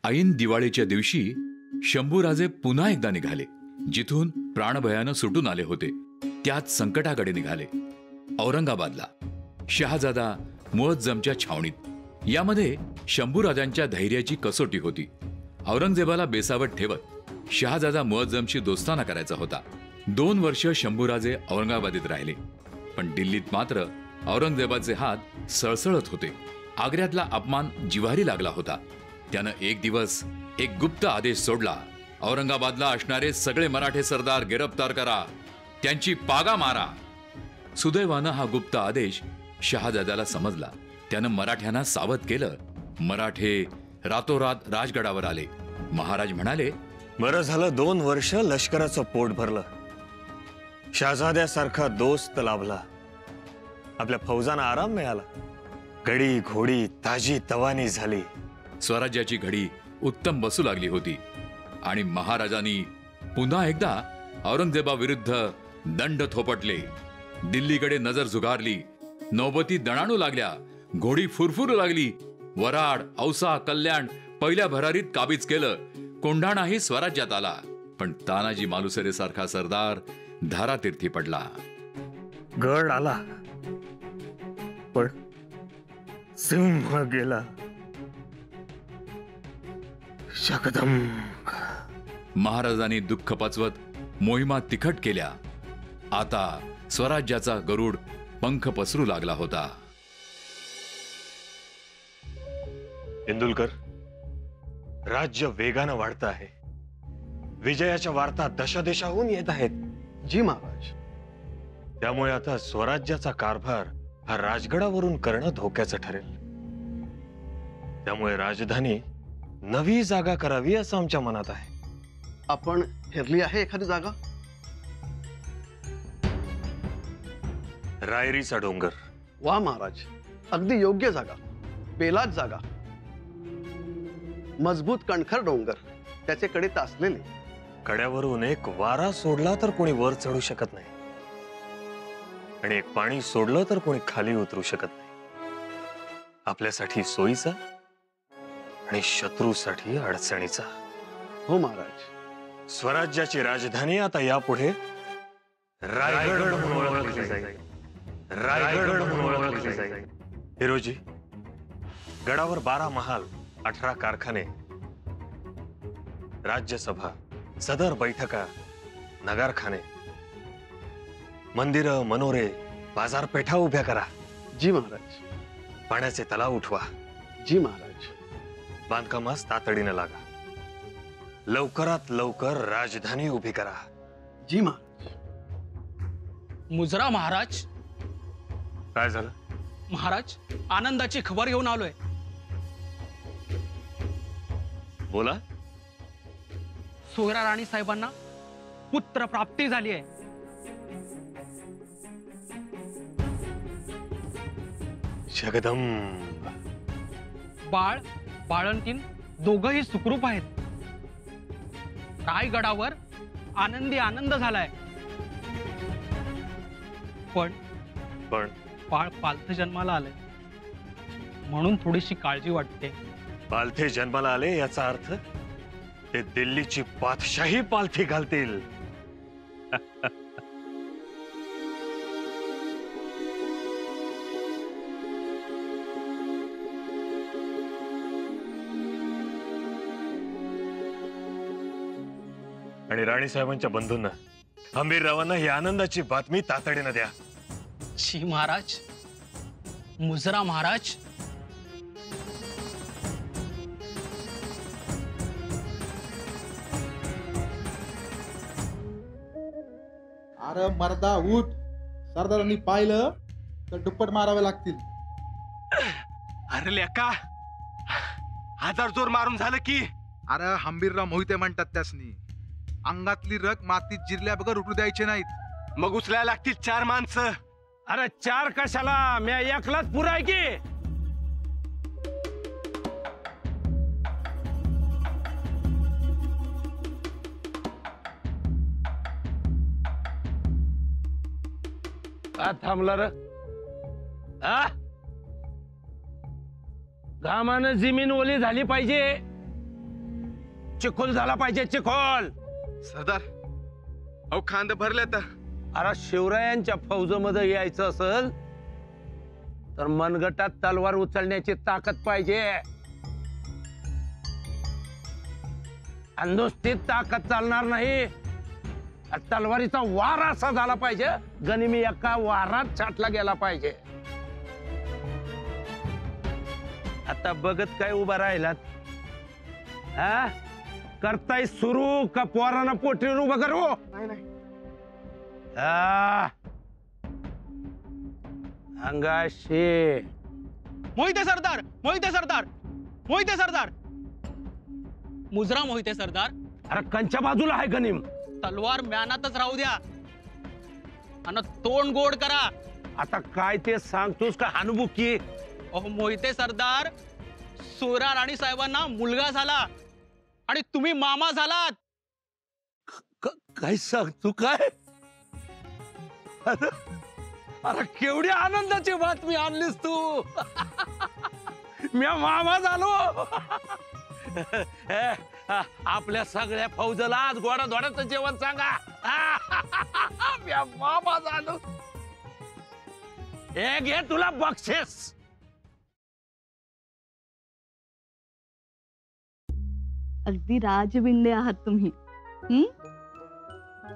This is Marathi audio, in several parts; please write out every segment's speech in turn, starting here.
ऐन दिवाळीच्या दिवशी शंभूराजे पुन्हा एकदा निघाले. जिथून प्राणभयानं सुटून आले होते त्याच संकटाकडे निघाले, औरंगाबादला, शहाजादा मुअज्जमच्या छावणीत. यामध्ये शंभूराजांच्या धैर्याची कसोटी होती. औरंगजेबाला बेसावत ठेवत शहाजादा मुअज्जमशी दोस्ताना करायचा होता. 2 वर्ष शंभूराजे औरंगाबादीत राहिले, पण दिल्लीत मात्र औरंगजेबाचे हात सळसळत होते. आग्र्यातला अपमान जिव्हारी लागला होता. त्यानं एक दिवस एक गुप्त आदेश सोडला. औरंगाबादला असणारे सगळे मराठे सरदार गिरफ्तार करा, त्यांची पागा मारा. सुदैवानं हा गुप्त आदेश शहाजाद्याला समजला. त्यानं मराठ्यांना सावध केलं. मराठे रातोरात राजगडावर आले. महाराज म्हणाले, बरं झालं 2 वर्ष लष्कराचं पोट भरलं, शहाजाद्यासारखा दोस्त लाभला, आपल्या फौजांना आराम मिळाला, घडी घोडी ताजी तवानी झाली. स्वराज्याची घडी उत्तम बसू लागली होती आणि महाराजांनी पुन्हा एकदा औरंगजेबाविरुद्ध दंड थोपटले. दिल्लीकडे नजर झुगारली. नौबती दणाणू लागल्या, घोडी फुरफुरू लागली. वराड, औसा, कल्याण पहिल्या भरारीत काबीज केलं. कोंढाणाही स्वराज्यात आला. पण तानाजी मालुसरे सारखा सरदार धारातीर्थी पडला. गड आला पण सिंह गेला. शकदंब. महाराजांनी दुःख पचवत मोहिमा तिखट केल्या. आता स्वराज्याचा गरुड पंख पसरू लागला होता. इंदुलकर, राज्य वेगानं वाढत आहे. विजयाच्या वार्ता दशादेशाहून येत आहेत. जी महाराज. त्यामुळे आता स्वराज्याचा कारभार हा राजगडावरून करणं धोक्याचं ठरेल. त्यामुळे राजधानी नवी जागा करावी असं आमच्या मनात आहे. आपण हेरली आहे एखादी जागा? रायरीचा डोंगर. वा महाराज, अगदी योग्य जागा. बेलाच जागा. मजबूत कणखर डोंगर, त्याचे कडे तासलेले. कड्यावरून एक वारा सोडला तर कोणी वर चढू शकत नाही आणि एक पाणी सोडलं तर कोणी खाली उतरू शकत नाही. आपल्यासाठी सोयीचा आणि शत्रूसाठी अडचणीचा. हो महाराज. स्वराज्याची राजधानी आता यापुढे रायगड म्हणून ओळखली जाईल. रायगड म्हणून ओळखली जाईल. हिरोजी, गडावर 12 महाल, 18 कारखाने, राज्यसभा, सदर बैठका, नगारखाने, मंदिर, मनोरे, बाजारपेठा उभ्या करा. जी महाराज. पाण्याचे तलाव उठवा. जी महाराज. बांधकामास तातडीने लागा. लवकरात लवकर राजधानी उभी करा. जी महाराज. मुजरा महाराज. काय झालं महाराज? आनंदाची खबर घेऊन आलोय. बोला. सोयरा राणी साहेबांना पुत्र प्राप्ती झाली आहे. जगदंब. बाळ बाळंतीण दोघंही सुखरूप आहेत. रायगडावर आनंदी आनंद झालाय. पण बाळ पालथ जन्माला आलंय, म्हणून थोडीशी काळजी वाटते. पालथे जन्माला आले याचा अर्थ ते दिल्लीची बादशाही पालथी घालतील. आणि राणी साहेबांच्या बंधूंना, हंबीररावांना ही आनंदाची बातमी तातडीनं द्या. जी महाराज. मुजरा महाराज. अरे मर्दा उठ. सरदारांनी पाहिलं तर दुप्पट मारावे लागतील. अरे लेका, हजार जोर मारून झालं की. अरे हंबीरराव मोहिते म्हणतात त्यासनी. अंगातली रग मातीत जिरल्या बगर उठू द्यायचे नाहीत. मग उचलायला लागतील 4 माणसं. अरे 4 कशाला, मी एकलाच पुरा आहे की. का थांबला र? घामानं जमीन ओली झाली पाहिजे. चिखोल झाला पाहिजे, चिखोल. सरदार अहो खांद भरले तर. अरे शिवरायांच्या फौजमध्ये यायचं असेल तर मनगटात तलवार उचलण्याची ताकद पाहिजे. आणि नुसती ताकद चालणार नाही, तलवारीचा वार असा झाला पाहिजे गनिमी एका वारात छाटला गेला पाहिजे. आता बघत काय उभा राहिलात? हा, करताय सुरू का पोरांना पोटीवर उभं करू? अंगाशी मोहिते सरदार, मोहिते सरदार, मोहिते सरदार, मुजरा मोहिते सरदार. अरे कंच्या बाजूला आहे गनिम. तलवार म्यानातच राहू द्या आणि तोंड गोड करा. आता काय ते सांगतोस का हानबुकी? अहो मोहिते सरदार, सोरा राणी साहेबांना मुलगा झाला आणि तुम्ही मामा झालात. काय सांगतो काय? अरे केवढी आनंदाची बातमी आणलीस तू. मी मामा झालो. आपल्या सगळ्या फौजला आज गोडा धोड्याचं जेवण सांगा. मी मामा झालो. हे घे तुला बक्षीस. अगदी राजबिंडे आहात तुम्ही.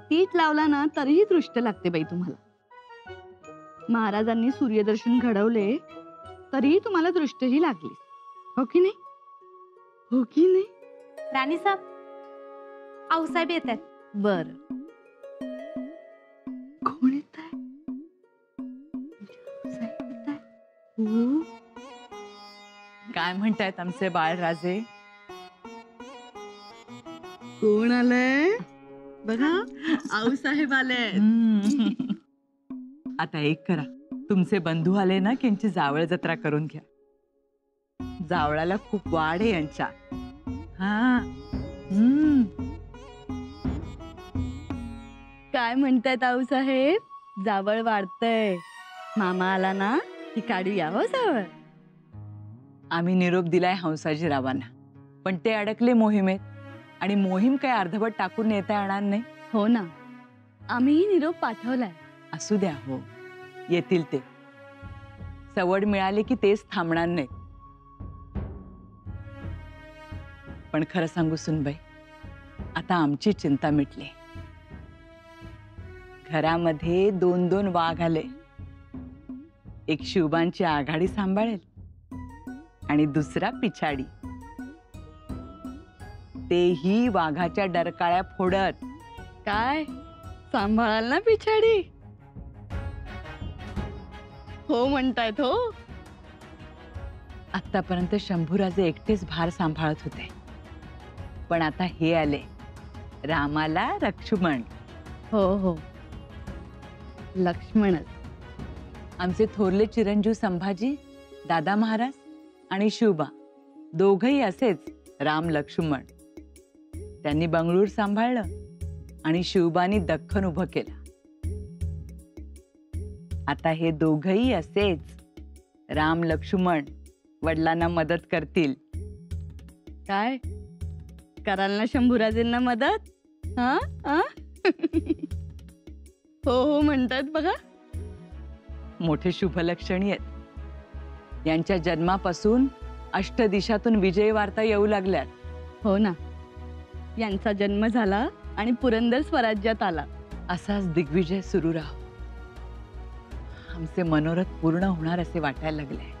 पीठ लावला ना तरीही दृष्ट लागते बाई तुम्हाला. महाराजांनी सूर्यदर्शन घडवले तरीही तुम्हाला दृष्टही लागली. हो की नाही? हो की नाही? राणी साहेब, आऊसाहेब येत आहेत. बर, कोण येत आहे? काय म्हणतायत आमचे बाळराजे? कोण आलंय बघा? आऊसाहेब आले. आता एक करा, तुमचे बंधू आले ना की यांची जावळ जत्रा करून घ्या. जावळाला खूप वाढ आहे यांच्या. हा. काय म्हणतायत आऊसाहेब? जावळ वाढतय. मामा आला ना की काढूया हो जावळ. आम्ही निरोप दिलाय हंसाजीरावांना, पण ते अडकले मोहिमेत आणि मोहीम काय अर्धवट टाकून नेता येणार नाही. हो ना, आम्हीही निरोप पाठवलाय. असू द्या, हो येतील ते. सवड मिळाली की तेच थांबणार नाही. पण खरं सांगू सुनबाई, आता आमची चिंता मिटली. घरामध्ये 2-2 वाघ आले. एक शिवबांची आघाडी सांभाळेल आणि दुसरा पिछाडी. तेही वाघाच्या डरकाळ्या फोडत. काय सांभाळाल ना पिछाडी? हो म्हणतायत. हो, आतापर्यंत शंभूराजे एकटेच भार सांभाळत होते, पण आता हे आले, रामाला लक्ष्मण. हो हो, लक्ष्मणच. आमचे थोरले चिरंजीव संभाजी, दादा महाराज आणि शिवबा दोघही असेच राम लक्ष्मण. त्यांनी बंगळूर सांभाळलं आणि शिवबानी दख्खन उभं केलं. आता हे दोघही असेच राम लक्ष्मण वडिलांना मदत करतील. काय कराल ना शंभूराजेंना मदत? हा हा. हो हो म्हणतात बघा. मोठे शुभलक्षणी आहेत. यांच्या जन्मापासून अष्टदिशातून विजय वार्ता येऊ लागल्यात. हो ना, यांचा जन्म झाला आणि पुरंदर स्वराज्यात आला. असाच दिग्विजय सुरू राहो. आमचे मनोरथ पूर्ण होणार असे वाटायला लागले.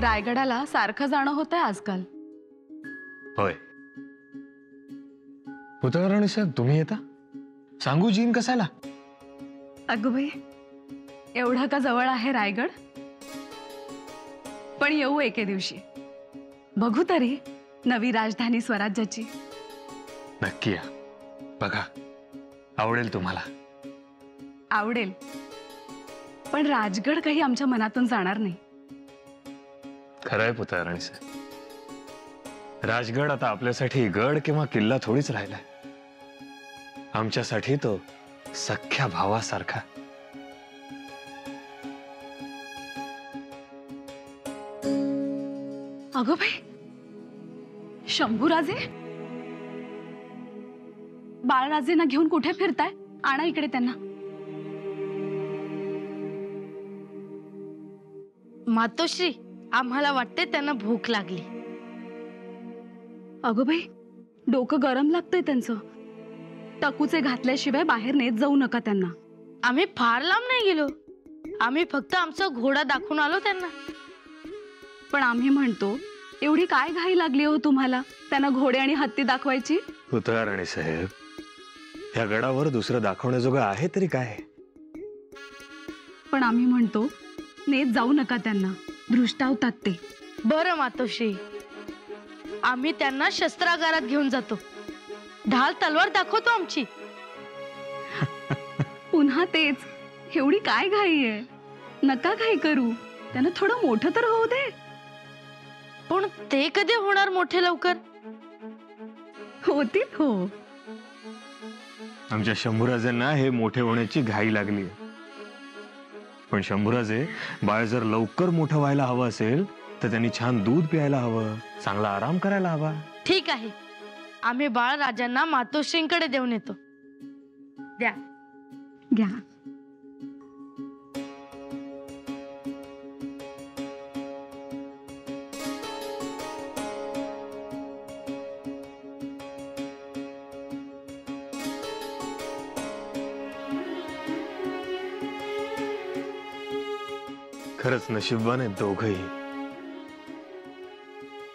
रायगडाला सारखं जाणं होतंय आजकाल. होय. पुतळराणी साहेब, तुम्ही येता? सांगू जीन कसायला? अगं बाई, एवढा का जवळ आहे रायगड? पण येऊ एके दिवशी. बघू तरी नवी राजधानी स्वराज्याची. नक्की या. बघा, आवडेल तुम्हाला. आवडेल, पण राजगड काही आमच्या मनातून जाणार नाही. खरंय पुतळराणी साहेब, राजगड आता आपल्यासाठी गड किंवा किल्ला थोडीच राहिलाय. आमच्यासाठी तो सख्या भावासारखा. अगं बाई, शंभूराजे बाळराजेंना घेऊन कुठे फिरताय? आणा इकडे त्यांना. मातोश्री, आम्हाला वाटते त्यांना भूक लागली. अगं बाई, डोकं गरम लागतंय त्यांचं. टकूचे घातल्याशिवाय बाहेर नेत जाऊ नका त्यांना. आम्ही फार लांब नाही गेलो, आम्ही फक्त आमचा घोडा दाखवून आलो त्यांना. पण आम्ही म्हणतो, एवढी काय घाई लागली हो तुम्हाला त्यांना घोडे आणि हत्ती दाखवायची? राणी साहेब, या गडावर दुसरं दाखवण्याजोगं आहे तरी काय? पण आम्ही म्हणतो, नेत जाऊ नका त्यांना, दृष्टावतात ते. बरं मातोश्री, आम्ही त्यांना शस्त्रागारात घेऊन जातो. ढाल तलवार दाखवतो आमची. पुन्हा तेच, एवढी काय घाई आहे? नका घाई करू, त्यांना थोडं मोठं तर होऊ दे. पण ते कधी होणार मोठे लवकर? होतील हो. आमच्या शंभूराजेंना हे मोठे होण्याची घाई लागली. पण शंभूराजे, बाळ जर लवकर मोठं व्हायला हवं असेल तर त्यांनी छान दूध प्यायला हवं, चांगला आराम करायला हवा. ठीक आहे, आम्ही बाळ राजांना मातोश्रींकडे देऊन येतो. द्या घ्या. खरंच नशीबवान आहेत दोघही.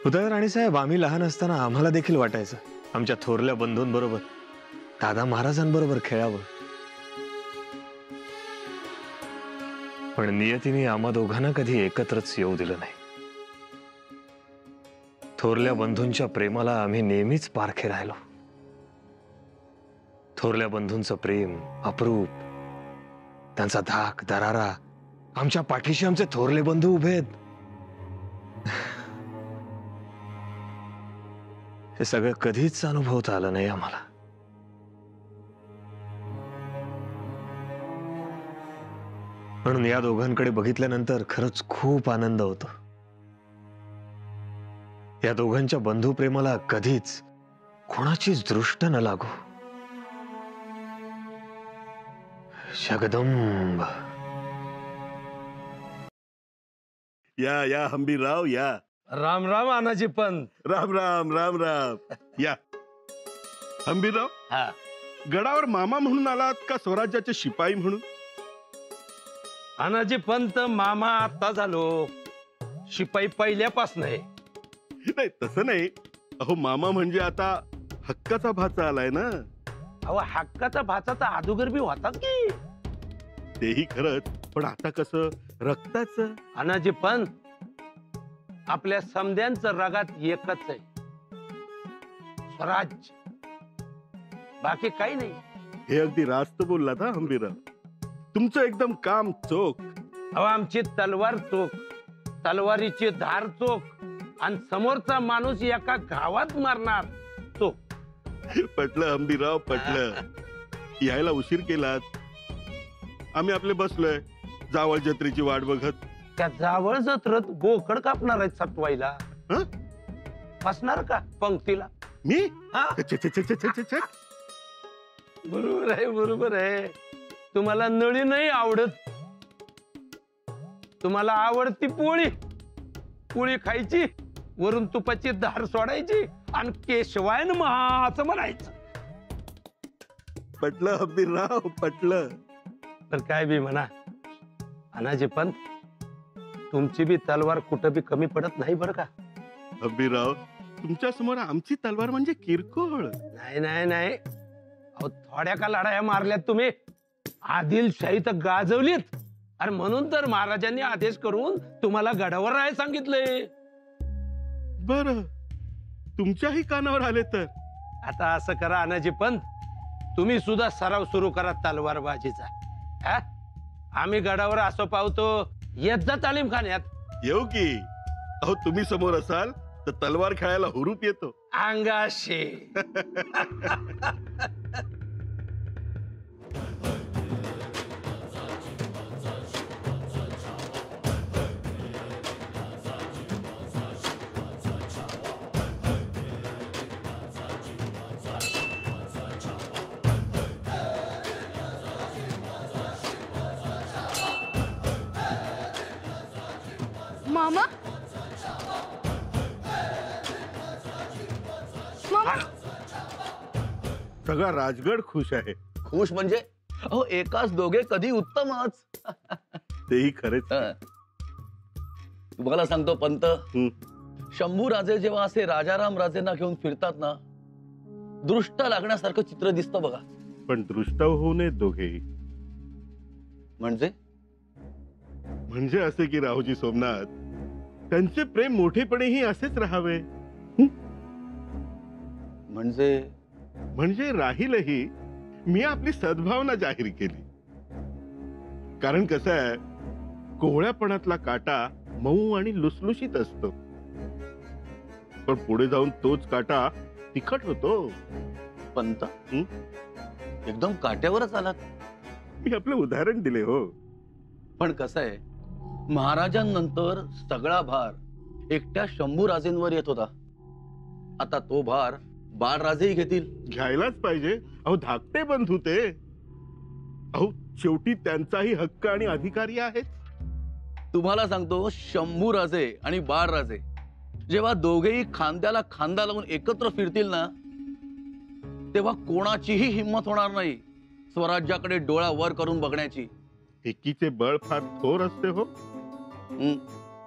राणी साहेब, आम्ही लहान असताना आम्हाला देखील वाटायचं आमच्या थोरल्या बंधूंबरोबर, दादा महाराजांबरोबर खेळावं. पण नियतीने आम्हा दोघांना कधी एकत्रच येऊ दिलं नाही. थोरल्या बंधूंच्या प्रेमाला आम्ही नेहमीच पारखे राहिलो. थोरल्या बंधूंचं प्रेम अपरूप, त्यांचा धाक दरारा, आमच्या पाठीशी आमचे थोरले बंधू उभे आहेत. हे सगळं कधीच अनुभवता आलं नाही आम्हाला. म्हणून या दोघांकडे बघितल्यानंतर खरंच खूप आनंद होतो. या दोघांच्या बंधू प्रेमाला कधीच कोणाचीच दृष्ट न लागू. जगदंब. या या हंबीरराव या. राम राम अनाजी पंत. राम राम राम राम. या हंबीरराव, हा, गडावर मामा म्हणून आलात का स्वराज्याचे शिपाई म्हणून? अनाजी पंत, मामा आता झालो, शिपाई पहिल्यापासून आहे. नाही तसं नाही, अहो मामा म्हणजे आता हक्काचा भाचा आलाय ना. अहो हक्काचा भाचा तर अदोगर बी होतात की. तेही खरंच, पण आता कसं रक्ताचं. अनाजी पंत, आपल्या समद्यांचं रगात एकच आहे, स्वराज्य, बाकी काही नाही. हे अगदी रास्त बोललात हा हंबीरराव. तुमचं एकदम काम चोख. अहो आमची तलवार चोख, तलवारीची धार चोख, आणि समोरचा माणूस एका गावात मारणार चोख. पटलं हंबीरराव, पटलं. यायला उशीर केलात. आम्ही आपले बसलोय जावळ जत्रेची वाट बघत. त्या जावळ जत्रत बोकड कापणार आहेत सटवायला. बसणार का पंक्तीला? मी? बरोबर आहे, बरोबर आहे. तुम्हाला नळी नाही आवडत, तुम्हाला आवडती पोळी. पोळी खायची, वरून तुपाची धार सोडायची आणि केशवायन महाचं म्हणायचं. पटलं हंबीरराव, पटलं. तर काय बी म्हणा अनाजी पंत, तुमची बी तलवार कुठं बी कमी पडत नाही बरं का. हंबीरराव, तुमच्या समोर आमची तलवार म्हणजे किरकोळ. नाही नाही नाही, अहो थोड्या का लढाया मारल्यात तुम्ही, आदिलशाही तर गाजवलीत. अरे म्हणून तर महाराजांनी आदेश करून तुम्हाला गडावर राहायला सांगितलंय. बर, तुमच्याही कानावर आले तर. आता असं करा अनाजी पंत, तुम्ही सुद्धा सराव सुरू करा तलवार बाजीचा. आम्ही गडावर असं पाहतो, येत जा तालीम खान्यात. येऊ की. अहो तुम्ही समोर असाल तर तलवार खेळायला हुरूप येतो अंगाशी. मामा मामा सगळा राजगड खुश आहे. खुश म्हणजे अहो एकाच दोघे कधी उत्तमच. तेही खरेच. तुम्हाला सांगतो पंत, शंभू राजे जेव्हा असे राजाराम राजेंना घेऊन फिरतात ना, दृष्ट लागण्यासारखं चित्र दिसतं बघा. पण दृष्ट होऊ नये दोघेही. म्हणजे असे की राहुजी सोमनाथ, त्यांचे प्रेम मोठेपणेही असेच राहावे. म्हणजे राहीलही मी आपली सद्भावना जाहीर केली. कारण कसं आहे, कोवळ्यापणातला काटा मऊ आणि लुसलुशीत असतो, पण पुढे जाऊन तोच काटा तिखट होतो. पंत एकदम काट्यावरच आलात. मी आपलं उदाहरण दिले हो. पण कसं आहे, महाराजांनंतर सगळा भार एकट्या शंभू राजेंवर येत होता. आता तो भार बाळराजेही घेतील. घ्यायलाच पाहिजे. अहो धाकटे बंधू ते. अहो शेवटी त्यांचाही हक्क आणि अधिकारी आहेत. तुम्हाला सांगतो, शंभू राजे आणि बाळराजे जेव्हा दोघेही खांद्याला खांदा लावून एकत्र फिरतील ना, तेव्हा कोणाचीही हिंमत होणार नाही स्वराज्याकडे डोळा वर करून बघण्याची. एकीचे बळ फार थोर असते हो,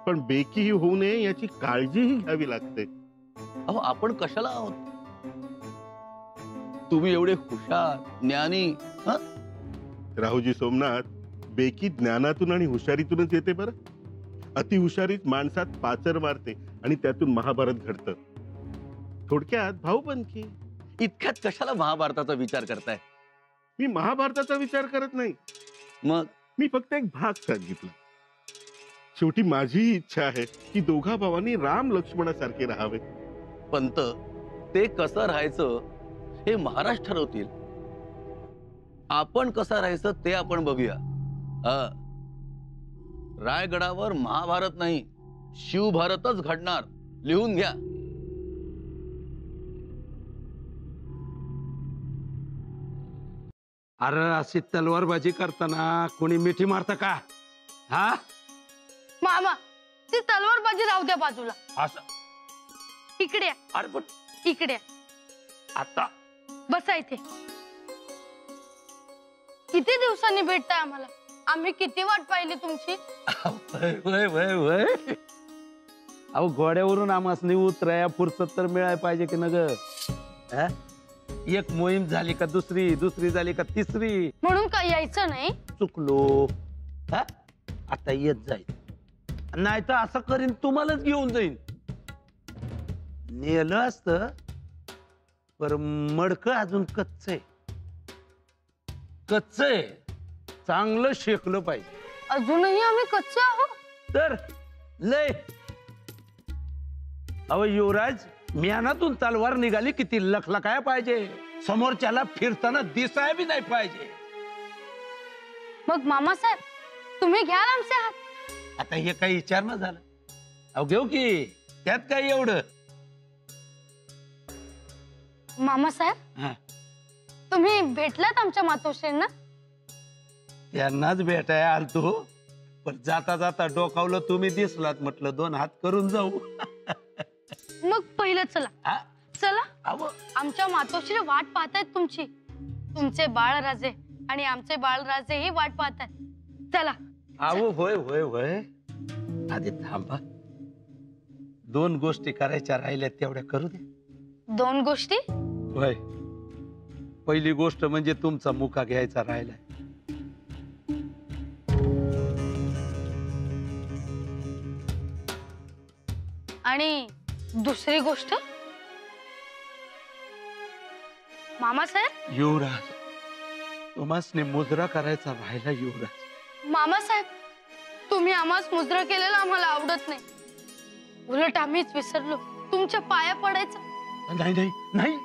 पण बेकीही होऊ नये याची काळजीही घ्यावी लागते. अहो आपण कशाला आहोत? तुम्ही एवढे हुशार, ज्ञानी. राहुजी सोमनाथ, बेकी ज्ञानातून आणि हुशारीतूनच येते बरं. अतिहुशारीत माणसात पाचर मारते आणि त्यातून महाभारत घडतं. थोडक्यात भाऊबंदकी. इतक्यात कशाला महाभारताचा विचार करताय? मी महाभारताचा विचार करत नाही. मग मी फक्त एक भाग सांगितला. शेवटी माझी इच्छा आहे की दोघा भावांनी राम लक्ष्मणासारखे राहावे. पंत, ते कसं राहायचं हे महाराज ठरवतील. आपण कसं राहायचं ते आपण बघूया. रायगडावर महाभारत नाही, शिवभारतच घडणार. लिहून घ्या. अरे अशी तलवारबाजी करताना कोणी मिठी मारत का? हा मामा, ती तलवारबाजी राहू द्या बाजूला. असं इकडे या. अरे पण इकडे या. आता बसा इथे. किती दिवसांनी भेटताय आम्हाला? आम्ही किती वाट पाहिली तुमची. वय वय वय. अहो घोड्यावरून आमासनी उतराया फुरसत तर मिळाय पाहिजे की नग. एक मोहीम झाली का दुसरी, दुसरी झाली का तिसरी. म्हणून काय यायचं नाही? चुकलो. आता येत जाईल, नाही तर असं करीन तुम्हालाच घेऊन जाईन. नेलं असत पर मडक अजून कच्च आहे. कच्च आहे, चांगलं शेकलं पाहिजे. अजूनही आम्ही कच्चे आहोत तर लय. अहो युवराज, म्यानातून तलवार निघाली किती लखलखाया पाहिजे. समोरच्याला फिरताना दिसाय बी नाही पाहिजे. मग मामासाहेब, तुम्ही घ्या आमचे हात. आता हे काही विचारणं झालं. अहो घेऊ की, त्यात काय एवढं. मामासाहेब, तुम्ही भेटलात आमच्या मातोश्रींना? त्यांनाच भेटाय आलतो, पण जाता जाता डोकावलं तुम्ही दिसलात, म्हटलं दोन हात करून जाऊ. मग पहिलं चला. चला. आमच्या मातोश्री वाट पाहतायत तुमची. तुमचे बाळराजे आणि आमचे बाळराजे ही वाट पाहतायत. चला. अहो होय होय होय. आधी थांबा, दोन गोष्टी करायच्या राहिल्या तेवढ्या करू दे. दोन गोष्टी? होय. पहिली गोष्ट म्हणजे तुमचा मुका घ्यायचा राहिलाय. आणि दुसरी गोष्ट? मामासाहेब? युवराज, तुम्हासने मुजरा करायचा राहिला. युवराज. मामासाहेब, तुम्ही आम्हास मुजरा केलेला आम्हाला आवडत नाही. उलट आम्हीच विसरलो तुमच्या पाया पडायचं. नाही नाही नाही.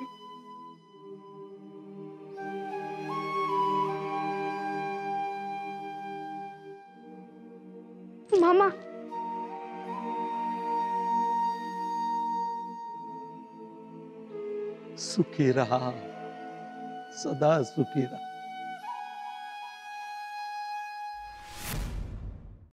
मामा, सुखी रहा, सदा सुखी रहा.